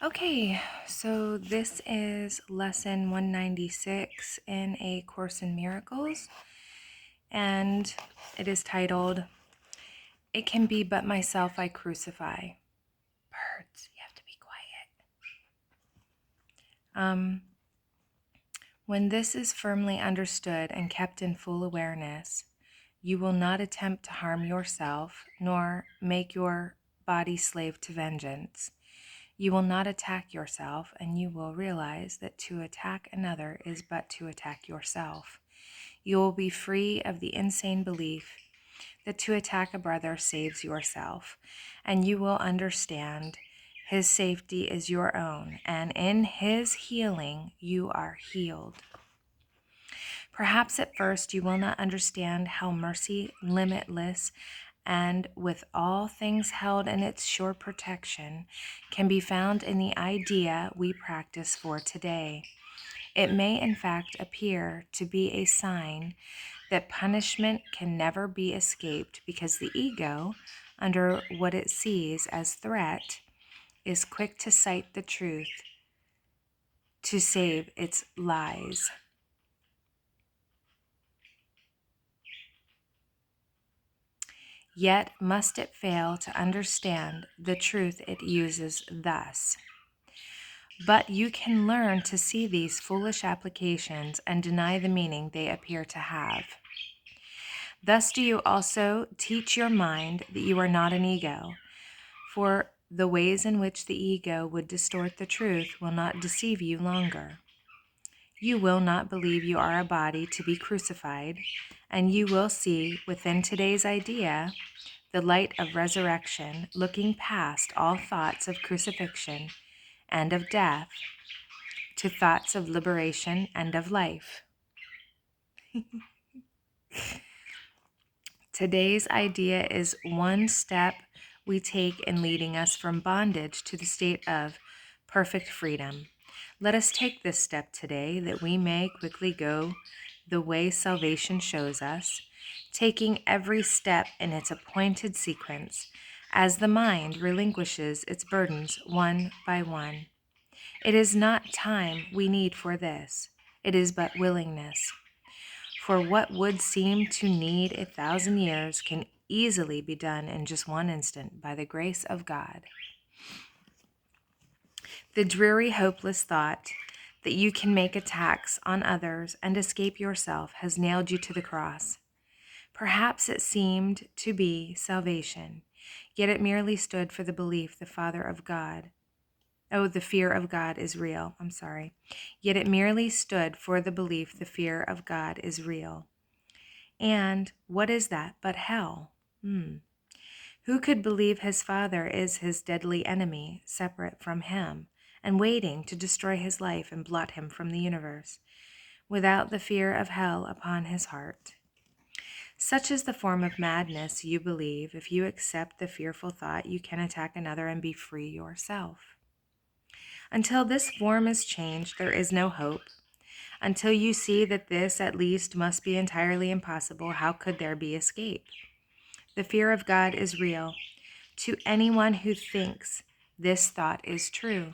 Okay, so this is lesson 196 in A Course in Miracles, and it is titled, It Can Be But Myself I Crucify. Birds, you have to be quiet. When this is firmly understood and kept in full awareness, you will not attempt to harm yourself, nor make your body slave to vengeance. You will not attack yourself, and you will realize that to attack another is but to attack yourself. You will be free of the insane belief that to attack a brother saves yourself, and you will understand his safety is your own, and in his healing you are healed. Perhaps at first you will not understand how mercy, limitless, and with all things held in its sure protection, can be found in the idea we practice for today. It may in fact appear to be a sign that punishment can never be escaped because the ego, under what it sees as threat, is quick to cite the truth to save its lies. Yet must it fail to understand the truth it uses thus. But you can learn to see these foolish applications and deny the meaning they appear to have. Thus do you also teach your mind that you are not an ego, for the ways in which the ego would distort the truth will not deceive you longer. You will not believe you are a body to be crucified, and you will see within today's idea the light of resurrection, looking past all thoughts of crucifixion and of death to thoughts of liberation and of life. Today's idea is one step we take in leading us from bondage to the state of perfect freedom. Let us take this step today that we may quickly go the way salvation shows us, taking every step in its appointed sequence as the mind relinquishes its burdens one by one. It is not time we need for this. It is but willingness. For what would seem to need 1,000 years can easily be done in just one instant by the grace of God. The dreary, hopeless thought that you can make attacks on others and escape yourself has nailed you to the cross. Perhaps it seemed to be salvation, yet it merely stood for the belief the fear of God is real. Yet it merely stood for the belief the fear of God is real. And what is that but hell? Who could believe his father is his deadly enemy, separate from him, and waiting to destroy his life and blot him from the universe, without the fear of hell upon his heart? Such is the form of madness you believe. If you accept the fearful thought, you can attack another and be free yourself. Until this form is changed, there is no hope. Until you see that this at least must be entirely impossible, how could there be escape? The fear of God is real to anyone who thinks this thought is true,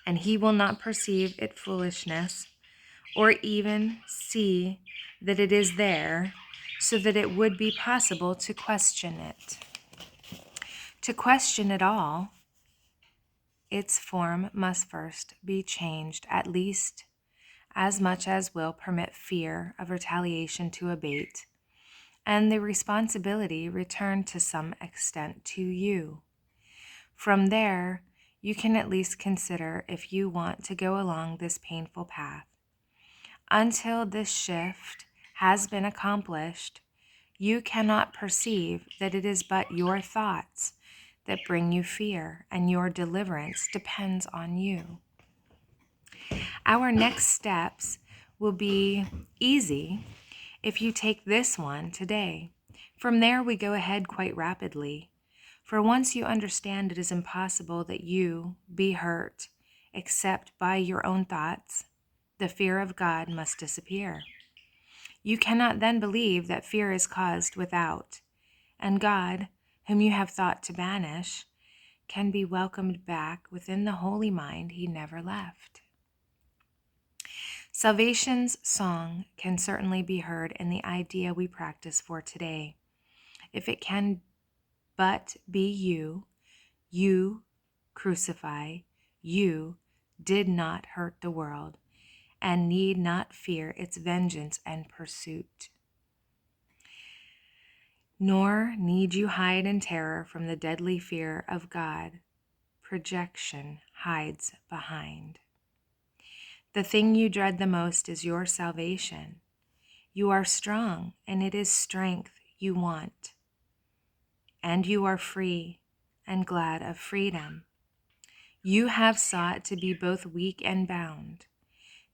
and he will not perceive its foolishness or even see that it is there, so that it would be possible to question it. To question it all, its form must first be changed, at least as much as will permit fear of retaliation to abate, and the responsibility return to some extent to you. From there, you can at least consider if you want to go along this painful path. Until this shift has been accomplished, you cannot perceive that it is but your thoughts that bring you fear, and your deliverance depends on you. Our next steps will be easy if you take this one today. From there, we go ahead quite rapidly. For once you understand it is impossible that you be hurt except by your own thoughts, the fear of God must disappear. You cannot then believe that fear is caused without, and God, whom you have thought to banish, can be welcomed back within the holy mind he never left. Salvation's song can certainly be heard in the idea we practice for today. If it can but be you, you crucify, you did not hurt the world, and need not fear its vengeance and pursuit. Nor need you hide in terror from the deadly fear of God projection hides behind. The thing you dread the most is your salvation. You are strong, and it is strength you want. And you are free and glad of freedom. You have sought to be both weak and bound,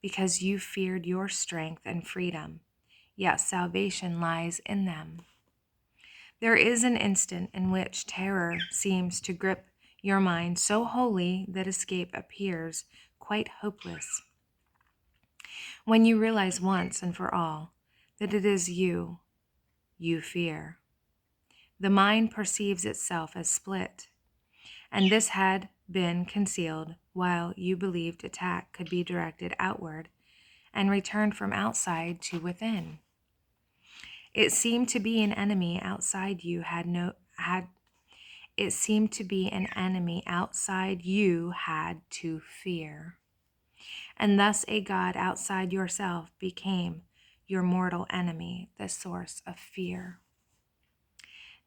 because you feared your strength and freedom, yet salvation lies in them. There is an instant in which terror seems to grip your mind so wholly that escape appears quite hopeless. When you realize once and for all that it is you fear. The mind perceives itself as split, and this had been concealed while you believed attack could be directed outward and returned from outside to within. It seemed to be an enemy outside you it seemed to be an enemy outside you had to fear. And thus a God outside yourself became your mortal enemy, the source of fear.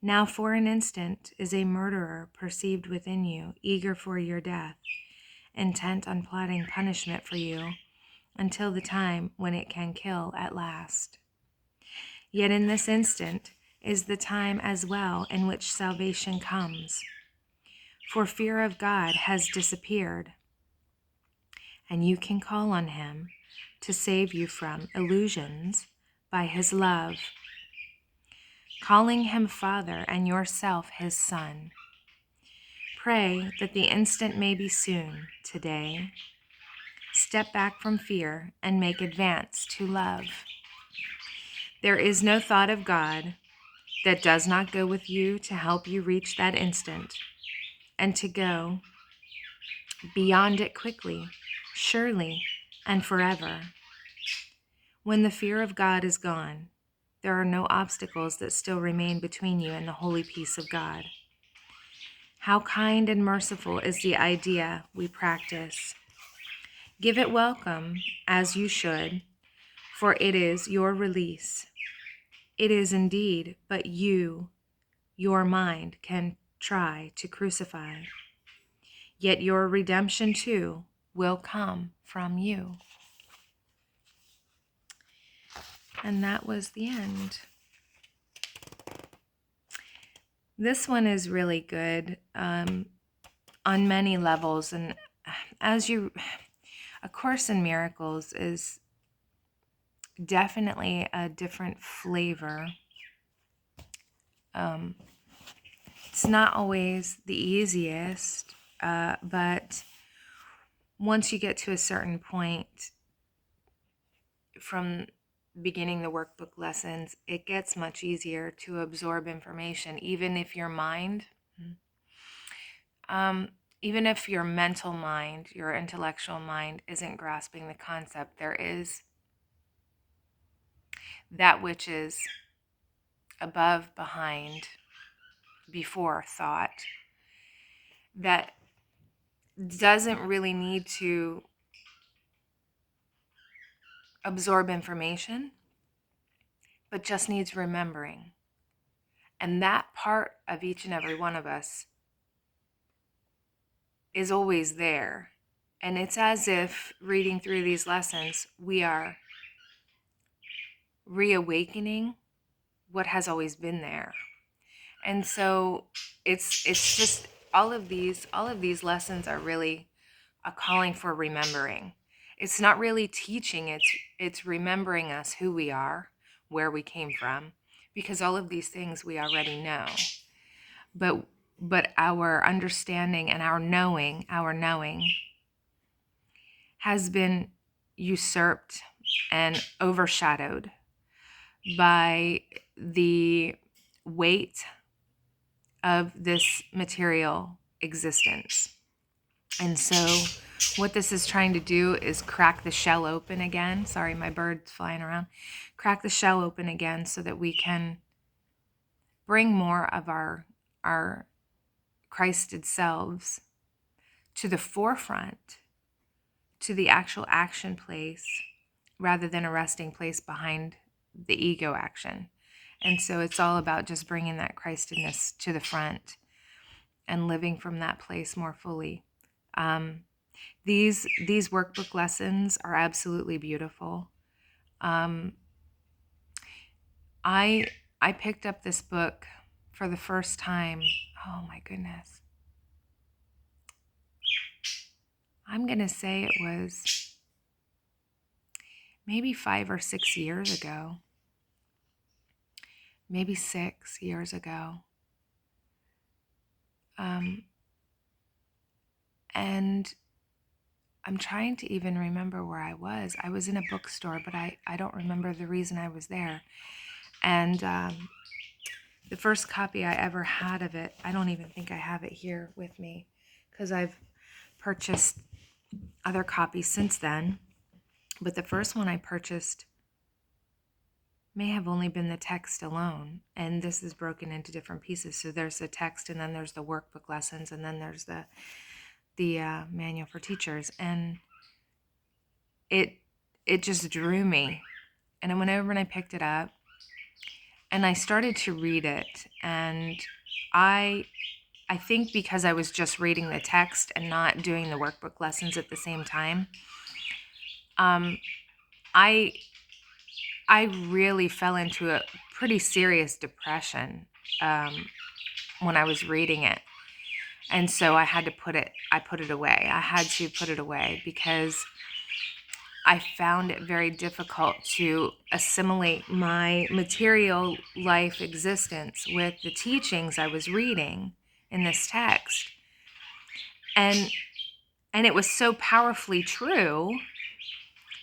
Now for an instant is a murderer perceived within you, eager for your death, intent on plotting punishment for you until the time when it can kill at last. Yet in this instant is the time as well in which salvation comes. For fear of God has disappeared, and you can call on him to save you from illusions by his love, calling him Father and yourself his Son. Pray that the instant may be soon today. Step back from fear and make advance to love. There is no thought of God that does not go with you to help you reach that instant and to go beyond it quickly, surely, and forever. When the fear of God is gone, there are no obstacles that still remain between you and the holy peace of God. How kind and merciful is the idea we practice. Give it welcome, as you should, for it is your release. It is indeed, but you, your mind, can try to crucify. Yet your redemption too will come from you. And that was the end. This one is really good on many levels. And A Course in Miracles is definitely a different flavor. It's not always the easiest, but once you get to a certain point from beginning the workbook lessons, it gets much easier to absorb information, even if your mental mind, your intellectual mind isn't grasping the concept. There is that which is above, behind, before thought that doesn't really need to absorb information, but just needs remembering. And that part of each and every one of us is always there. And it's as if reading through these lessons, we are reawakening what has always been there. And so it's just all of these lessons are really a calling for remembering. It's not really teaching, it's remembering us, who we are, where we came from, because all of these things we already know. But our understanding and our knowing has been usurped and overshadowed by the weight of this material existence. And so what this is trying to do is crack the shell open again. Sorry, my bird's flying around. Crack the shell open again so that we can bring more of our Christed selves to the forefront, to the actual action place, rather than a resting place behind the ego action. And so it's all about just bringing that Christedness to the front and living from that place more fully. These workbook lessons are absolutely beautiful. I picked up this book for the first time. Oh my goodness. I'm going to say it was maybe 5 or 6 years ago. Maybe 6 years ago. And I'm trying to even remember where I was. I was in a bookstore, but I don't remember the reason I was there. And the first copy I ever had of it, I don't even think I have it here with me because I've purchased other copies since then. But the first one I purchased may have only been the text alone. And this is broken into different pieces. So there's the text, and then there's the workbook lessons, and then there's the manual for teachers. And it just drew me. And I went over and I picked it up and I started to read it. And I think because I was just reading the text and not doing the workbook lessons at the same time, I really fell into a pretty serious depression when I was reading it. And so I put it away. I had to put it away because I found it very difficult to assimilate my material life existence with the teachings I was reading in this text. And it was so powerfully true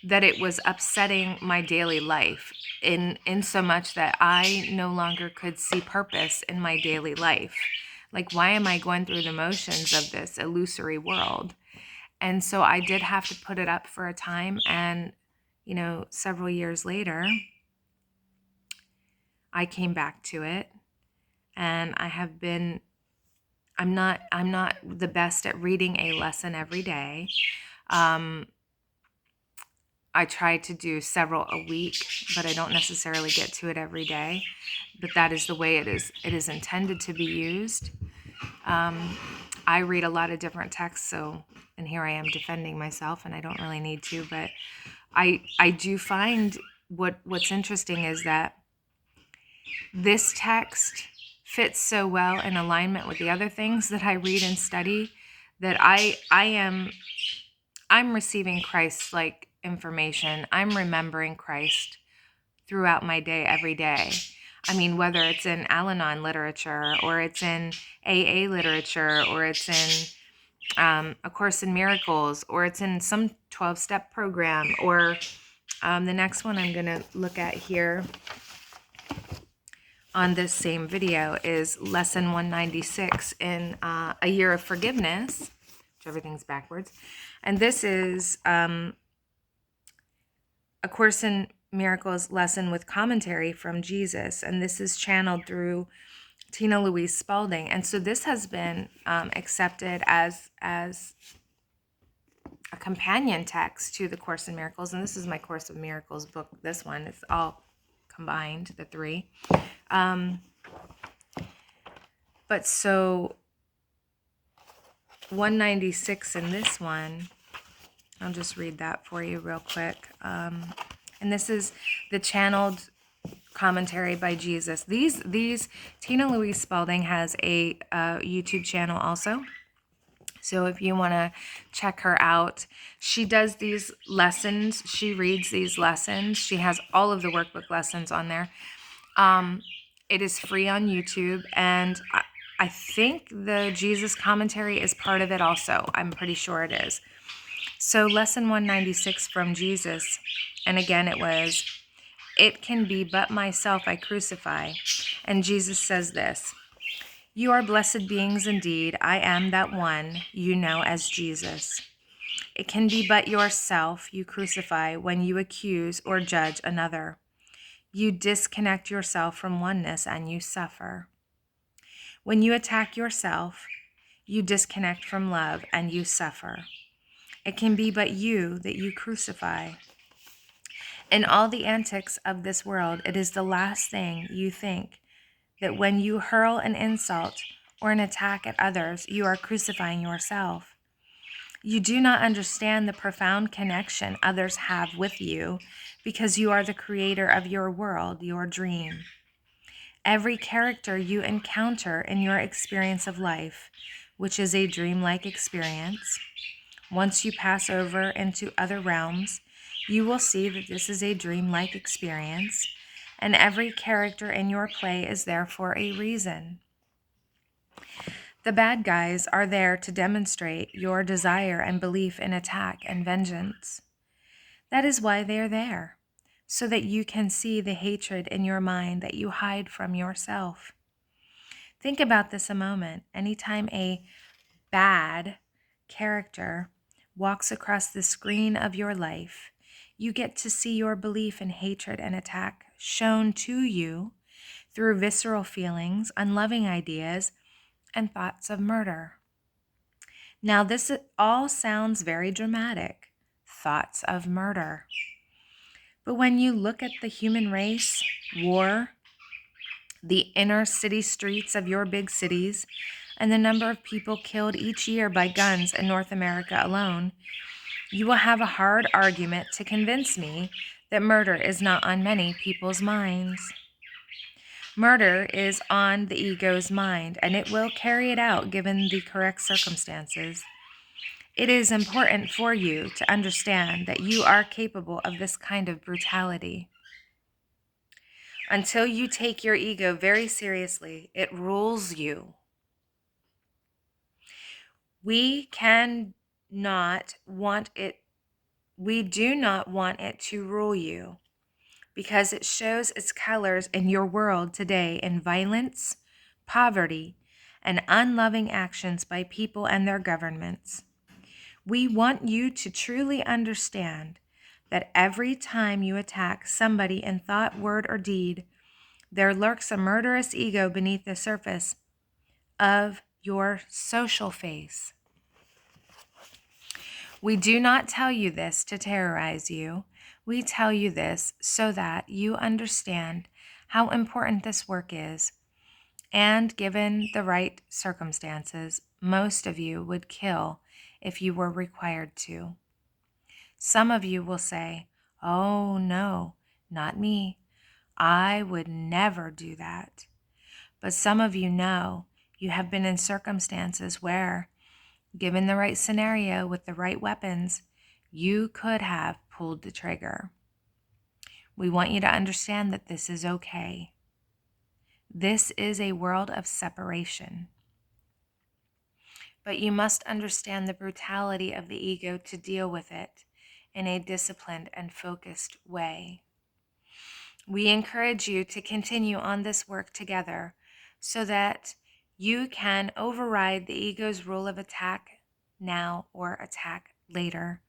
that it was upsetting my daily life in so much that I no longer could see purpose in my daily life. Like, why am I going through the motions of this illusory world? And so I did have to put it up for a time. And, several years later, I came back to it. And I'm not the best at reading a lesson every day. I try to do several a week, but I don't necessarily get to it every day. But that is the way it is intended to be used. I read a lot of different texts, and here I am defending myself, and I don't really need to, but I do find what's interesting is that this text fits so well in alignment with the other things that I read and study that I'm receiving Christ-like information. I'm remembering Christ throughout my day, every day. I mean, whether it's in Al-Anon literature, or it's in AA literature, or it's in A Course in Miracles, or it's in some 12-step program, or the next one I'm going to look at here on this same video is Lesson 196 in A Year of Forgiveness, which everything's backwards. And this is A Course in Miracles lesson with commentary from Jesus, and this is channeled through Tina Louise Spalding. And so this has been accepted as a companion text to the Course in Miracles, and this is my Course of Miracles book. This one is all combined, the three. But so 196 in this one, I'll just read that for you real quick. And this is the channeled commentary by Jesus. These Tina Louise Spalding has a YouTube channel also. So if you want to check her out, she does these lessons. She reads these lessons. She has all of the workbook lessons on there. It is free on YouTube, and I think the Jesus commentary is part of it also. I'm pretty sure it is. So lesson 196 from Jesus, and again it was, "It can be but myself I crucify." And Jesus says this, You are blessed beings indeed. I am that one you know as Jesus. It can be but yourself you crucify when you accuse or judge another. You disconnect yourself from oneness and you suffer. When you attack yourself, you disconnect from love and you suffer. It can be but you that you crucify. In all the antics of this world, it is the last thing you think that when you hurl an insult or an attack at others, you are crucifying yourself. You do not understand the profound connection others have with you because you are the creator of your world, your dream. Every character you encounter in your experience of life, which is a dreamlike experience, once you pass over into other realms, you will see that this is a dreamlike experience, and every character in your play is there for a reason. The bad guys are there to demonstrate your desire and belief in attack and vengeance. That is why they are there, so that you can see the hatred in your mind that you hide from yourself. Think about this a moment. Anytime a bad character walks across the screen of your life, you get to see your belief in hatred and attack shown to you through visceral feelings, unloving ideas, and thoughts of murder. Now, this all sounds very dramatic, thoughts of murder. But when you look at the human race, war, the inner city streets of your big cities, and the number of people killed each year by guns in North America alone, you will have a hard argument to convince me that murder is not on many people's minds. Murder is on the ego's mind, and it will carry it out given the correct circumstances. It is important for you to understand that you are capable of this kind of brutality. Until you take your ego very seriously, it rules you. We do not want it to rule you because it shows its colors in your world today in violence, poverty, and unloving actions by people and their governments. We want you to truly understand that every time you attack somebody in thought, word, or deed, there lurks a murderous ego beneath the surface of your social face. We do not tell you this to terrorize you. We tell you this so that you understand how important this work is. And given the right circumstances, most of you would kill if you were required to. Some of you will say, "Oh, no, not me. I would never do that." But some of you know you have been in circumstances where, given the right scenario with the right weapons, you could have pulled the trigger. We want you to understand that this is okay. This is a world of separation. But you must understand the brutality of the ego to deal with it in a disciplined and focused way. We encourage you to continue on this work together so that you can override the ego's rule of attack now or attack later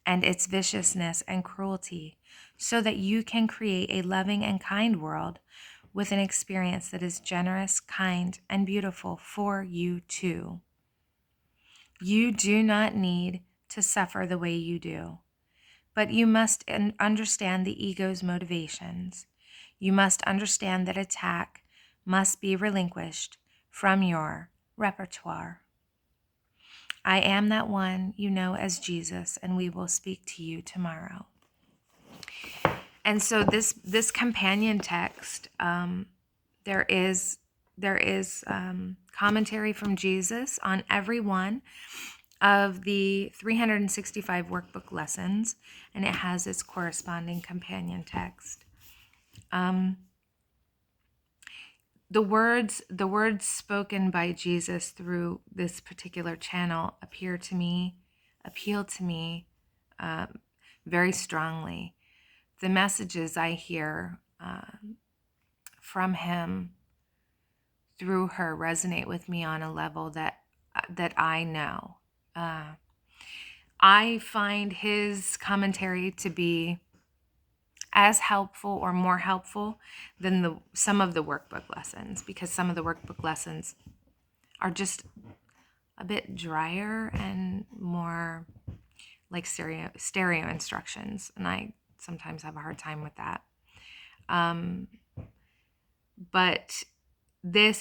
and its viciousness and cruelty so that you can create a loving and kind world with an experience that is generous, kind, and beautiful for you too. You do not need to suffer the way you do, but you must understand the ego's motivations. You must understand that attack must be relinquished from your repertoire. I am that one you know as Jesus, and we will speak to you tomorrow. And so this companion text, there is commentary from Jesus on every one of the 365 workbook lessons, and it has its corresponding companion text. The words spoken by Jesus through this particular channel appeal to me very strongly. The messages I hear from him through her resonate with me on a level that I know. I find his commentary to be as helpful or more helpful than some of the workbook lessons, because some of the workbook lessons are just a bit drier and more like stereo instructions, and I sometimes have a hard time with that. But the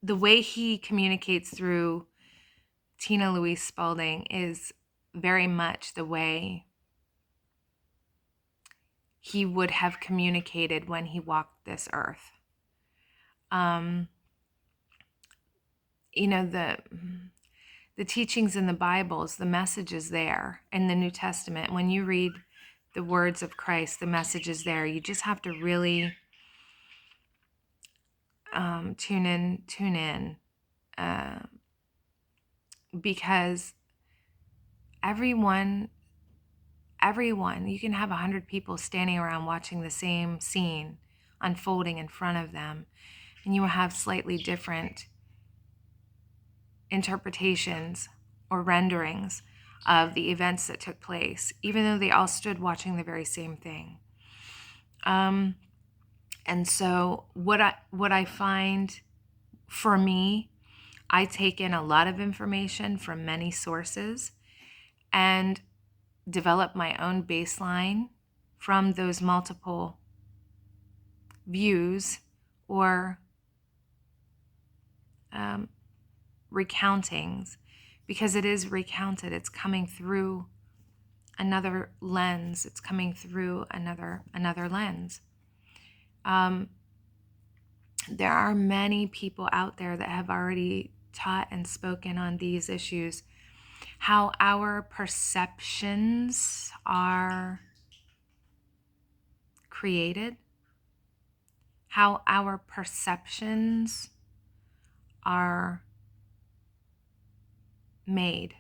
way he communicates through Tina Louise Spalding is very much the way he would have communicated when he walked this earth. The teachings in the Bibles, the message is there. In the New Testament, when you read the words of Christ, the message is there. You just have to really tune in, because everyone, you can have 100 people standing around watching the same scene unfolding in front of them, and you will have slightly different interpretations or renderings of the events that took place, even though they all stood watching the very same thing. And so what I find, for me, I take in a lot of information from many sources and develop my own baseline from those multiple views or recountings, because it is recounted. It's coming through another lens. It's coming through another lens. There are many people out there that have already taught and spoken on these issues, how our perceptions are created, how our perceptions are made.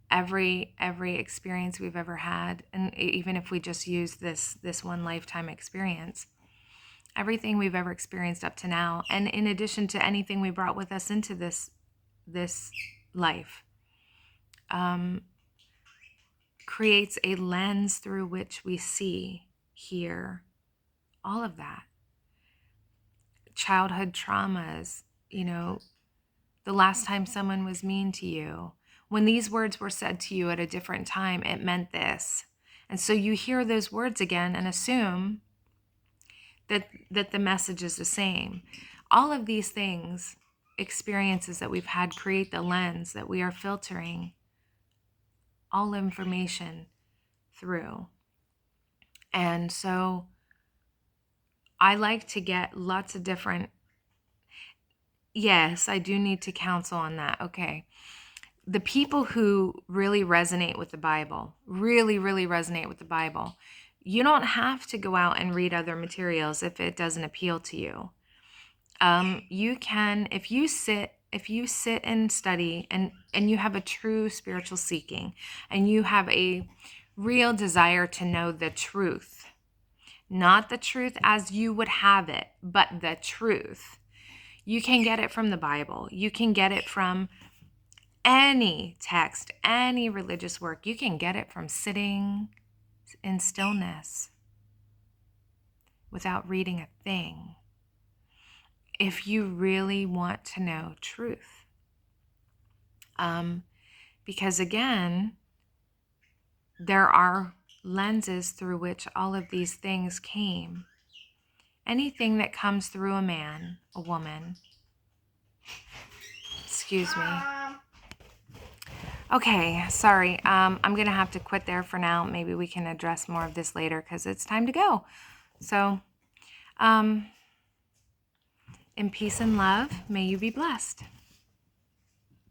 Every experience we've ever had, and even if we just use this one lifetime experience, everything we've ever experienced up to now, and in addition to anything we brought with us into this life, creates a lens through which we see, hear, all of that. Childhood traumas, the last time someone was mean to you, when these words were said to you at a different time, it meant this. And so you hear those words again and assume that the message is the same. All of these things, experiences that we've had, create the lens that we are filtering all information through. And so I like to get lots of different, yes, I do need to counsel on that. Okay. The people who really resonate with the Bible, really, really resonate with the Bible, you don't have to go out and read other materials if it doesn't appeal to you. You can, if you sit and study and you have a true spiritual seeking and you have a real desire to know the truth, not the truth as you would have it, but the truth, you can get it from the Bible. You can get it from any text, any religious work. You can get it from sitting in stillness without reading a thing, if you really want to know truth. Because again, there are lenses through which all of these things came. Anything that comes through a man, a woman, excuse me. Okay, sorry. I'm going to have to quit there for now. Maybe we can address more of this later because it's time to go. So, in peace and love, may you be blessed.